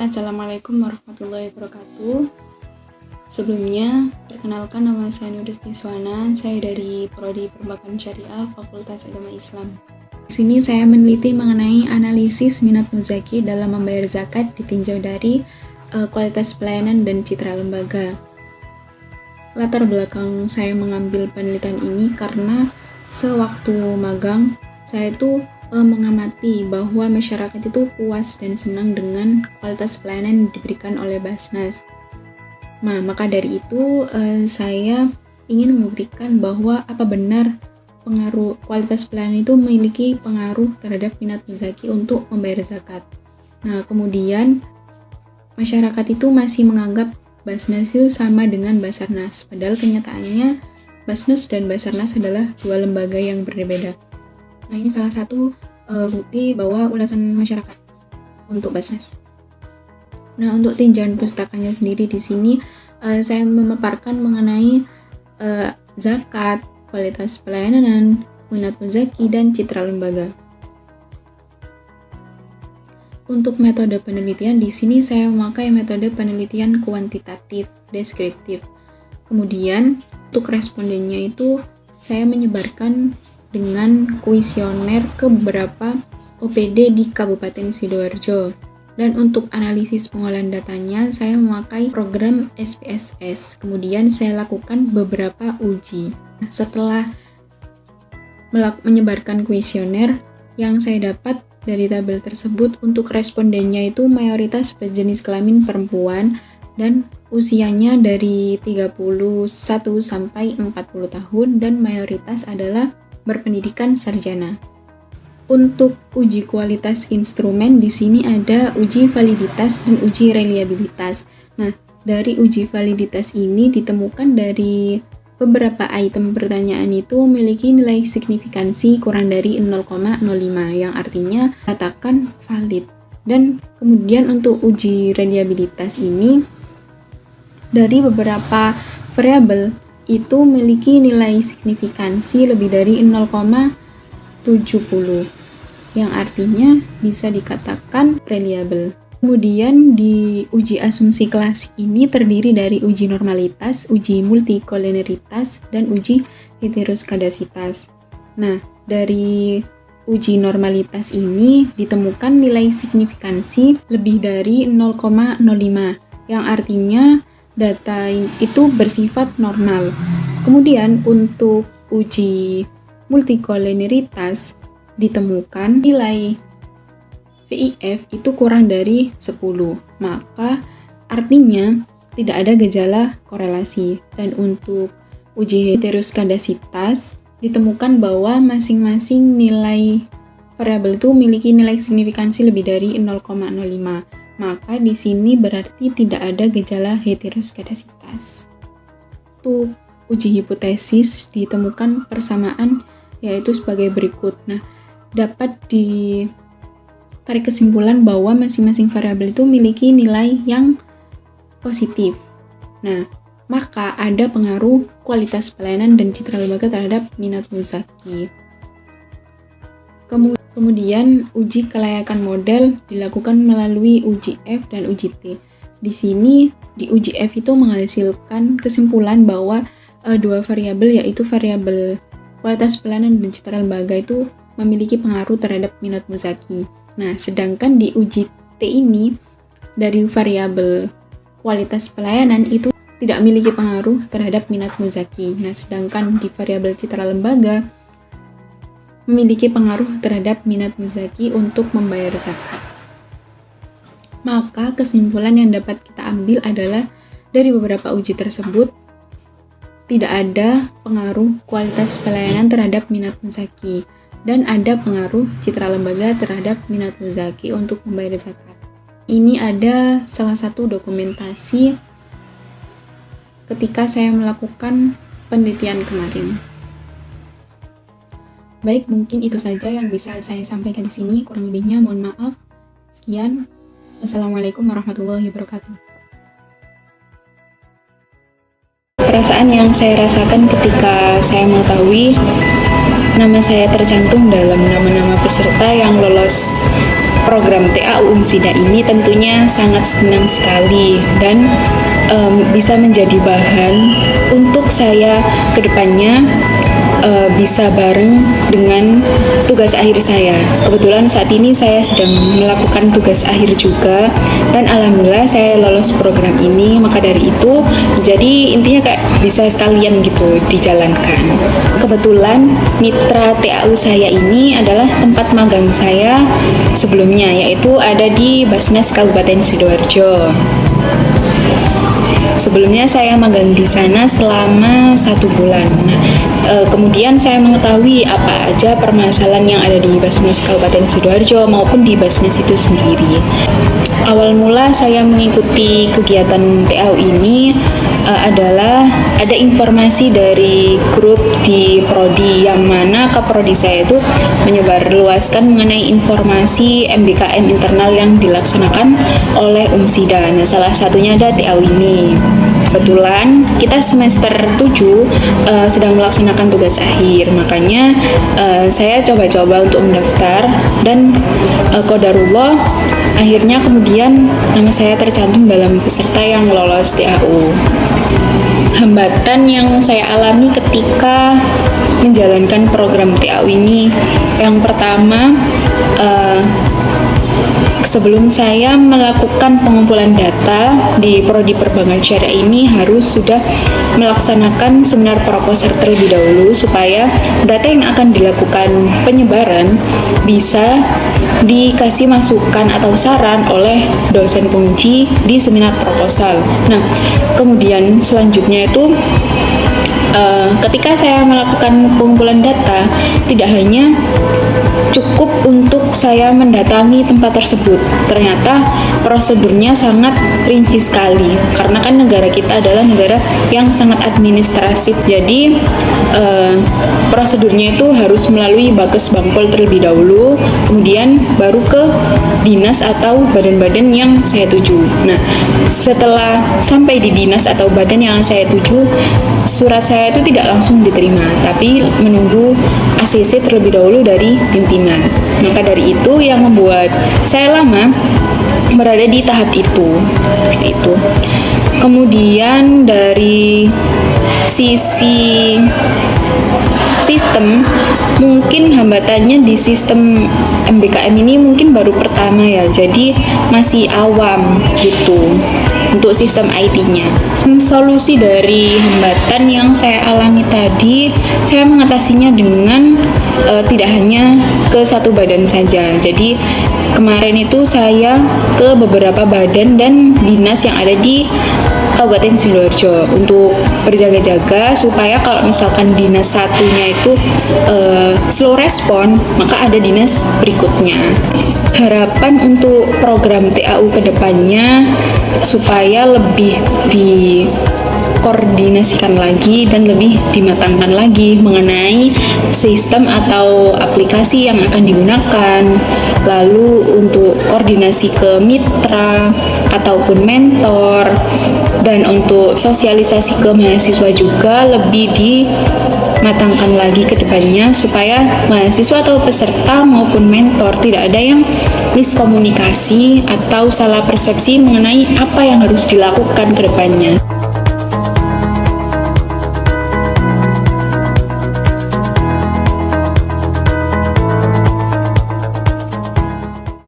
Assalamualaikum warahmatullahi wabarakatuh. Sebelumnya, perkenalkan nama saya Nurus Niswana, saya dari Prodi Perbankan Syariah Fakultas Agama Islam. Di sini saya meneliti mengenai analisis minat muzaki dalam membayar zakat ditinjau dari kualitas pelayanan dan citra lembaga. Latar belakang saya mengambil penelitian ini karena sewaktu magang, saya itu mengamati bahwa masyarakat itu puas dan senang dengan kualitas pelayanan yang diberikan oleh Basnas. Nah, maka dari itu saya ingin membuktikan bahwa apa benar pengaruh kualitas pelayanan itu memiliki pengaruh terhadap minat muzaki untuk membayar zakat. Nah, kemudian masyarakat itu masih menganggap Basnas itu sama dengan Basarnas, padahal kenyataannya Basnas dan Basarnas adalah dua lembaga yang berbeda. Nah, ini salah satu bukti bahwa ulasan masyarakat untuk Basnas. Nah, untuk tinjauan pustakanya sendiri di sini saya memaparkan mengenai zakat, kualitas pelayanan, minat muzaki, dan citra lembaga. Untuk metode penelitian di sini saya memakai metode penelitian kuantitatif deskriptif. Kemudian untuk respondennya itu saya menyebarkan dengan kuesioner ke beberapa OPD di Kabupaten Sidoarjo. Dan untuk analisis pengolahan datanya, saya memakai program SPSS. Kemudian saya lakukan beberapa uji. Setelah menyebarkan kuesioner, yang saya dapat dari tabel tersebut untuk respondennya itu mayoritas berjenis kelamin perempuan dan usianya dari 31 sampai 40 tahun dan mayoritas adalah berpendidikan sarjana. Untuk uji kualitas instrumen di sini ada uji validitas dan uji reliabilitas. Nah, dari uji validitas ini ditemukan dari beberapa item pertanyaan itu memiliki nilai signifikansi kurang dari 0,05 yang artinya katakan valid. Dan kemudian untuk uji reliabilitas ini dari beberapa variabel itu memiliki nilai signifikansi lebih dari 0,70 yang artinya bisa dikatakan reliable. Kemudian di uji asumsi klasik ini terdiri dari uji normalitas, uji multikoliniaritas, dan uji heteroskadasitas. Nah, dari uji normalitas ini ditemukan nilai signifikansi lebih dari 0,05 yang artinya data itu bersifat normal. Kemudian untuk uji multikoliniaritas ditemukan nilai VIF itu kurang dari 10. Maka artinya tidak ada gejala korelasi. Dan untuk uji heteroskadasitas ditemukan bahwa masing-masing nilai variabel itu memiliki nilai signifikansi lebih dari 0,05. Maka di sini berarti tidak ada gejala heteroskadasitas. Untuk uji hipotesis ditemukan persamaan yaitu sebagai berikut. Nah, dapat ditarik kesimpulan bahwa masing-masing variabel itu memiliki nilai yang positif. Nah, maka ada pengaruh kualitas pelayanan dan citra lembaga terhadap minat muzaki. Kemudian uji kelayakan model dilakukan melalui uji F dan uji T. Di sini di uji F itu menghasilkan kesimpulan bahwa dua variabel yaitu variabel kualitas pelayanan dan citra lembaga itu memiliki pengaruh terhadap minat muzaki. Nah, sedangkan di uji T ini dari variabel kualitas pelayanan itu tidak memiliki pengaruh terhadap minat muzaki. Nah, sedangkan di variabel citra lembaga memiliki pengaruh terhadap minat muzaki untuk membayar zakat. Maka kesimpulan yang dapat kita ambil adalah dari beberapa uji tersebut tidak ada pengaruh kualitas pelayanan terhadap minat muzaki dan ada pengaruh citra lembaga terhadap minat muzaki untuk membayar zakat. Ini ada salah satu dokumentasi ketika saya melakukan penelitian kemarin. Baik, mungkin itu saja yang bisa saya sampaikan di sini. Kurang lebihnya mohon maaf. Sekian. Wassalamualaikum warahmatullahi wabarakatuh. Perasaan yang saya rasakan ketika saya mengetahui nama saya tercantum dalam nama-nama peserta yang lolos program TAU UMSIDA ini, tentunya sangat senang sekali dan bisa menjadi bahan untuk saya kedepannya bisa bareng dengan tugas akhir saya. Kebetulan saat ini saya sedang melakukan tugas akhir juga dan alhamdulillah saya lolos program ini, maka dari itu jadi intinya kayak bisa sekalian gitu dijalankan. Kebetulan mitra TAU saya ini adalah tempat magang saya sebelumnya, yaitu ada di Basnas Kabupaten Sidoarjo. Sebelumnya saya magang di sana selama 1 bulan. Kemudian saya mengetahui apa aja permasalahan yang ada di Basnas Kabupaten Sidoarjo maupun di Basnas itu sendiri. Awal mula saya mengikuti kegiatan TAU ini adalah ada informasi dari grup di prodi, yang mana prodi saya itu menyebarluaskan mengenai informasi MBKM internal yang dilaksanakan oleh UMSIDA. Nah, salah satunya ada TAU ini. Kebetulan kita semester 7 sedang melaksanakan tugas akhir, makanya saya coba-coba untuk mendaftar dan qadarullah akhirnya kemudian nama saya tercantum dalam peserta yang lolos TAU. Hambatan yang saya alami ketika menjalankan program TAU ini, yang pertama, sebelum saya melakukan pengumpulan data di Prodi Perbankan Syariah ini harus sudah melaksanakan seminar proposer terlebih dahulu supaya data yang akan dilakukan penyebaran bisa dikasih masukan atau saran oleh dosen penguji di seminar proposal. Nah, kemudian selanjutnya itu ketika saya melakukan pengumpulan data, tidak hanya cukup untuk saya mendatangi tempat tersebut. Ternyata prosedurnya sangat rinci sekali, karena kan negara kita adalah negara yang sangat administratif. Jadi prosedurnya itu harus melalui Bakes Bangpol terlebih dahulu, kemudian baru ke dinas atau badan-badan yang saya tuju. Nah, setelah sampai di dinas atau badan yang saya tuju, surat saya itu tidak langsung diterima, tapi menunggu ACC terlebih dahulu dari pimpinan. Maka dari itu yang membuat saya lama berada di tahap itu. Seperti itu. Kemudian dari sisi sistem, mungkin hambatannya di sistem MBKM ini mungkin baru pertama ya, jadi masih awam gitu untuk sistem IT-nya. Solusi dari hambatan yang saya alami tadi, saya mengatasinya dengan tidak hanya ke satu badan saja. Jadi kemarin itu saya ke beberapa badan dan dinas yang ada di Kabupaten Sidoarjo untuk berjaga-jaga supaya kalau misalkan dinas satunya itu slow respon, maka ada dinas berikutnya. Harapan untuk program TAU kedepannya supaya lebih dikoordinasikan lagi dan lebih dimatangkan lagi mengenai sistem atau aplikasi yang akan digunakan, lalu untuk koordinasi ke mitra ataupun mentor, dan untuk sosialisasi ke mahasiswa juga lebih dimatangkan lagi ke depannya supaya mahasiswa atau peserta maupun mentor tidak ada yang miskomunikasi atau salah persepsi mengenai apa yang harus dilakukan ke depannya.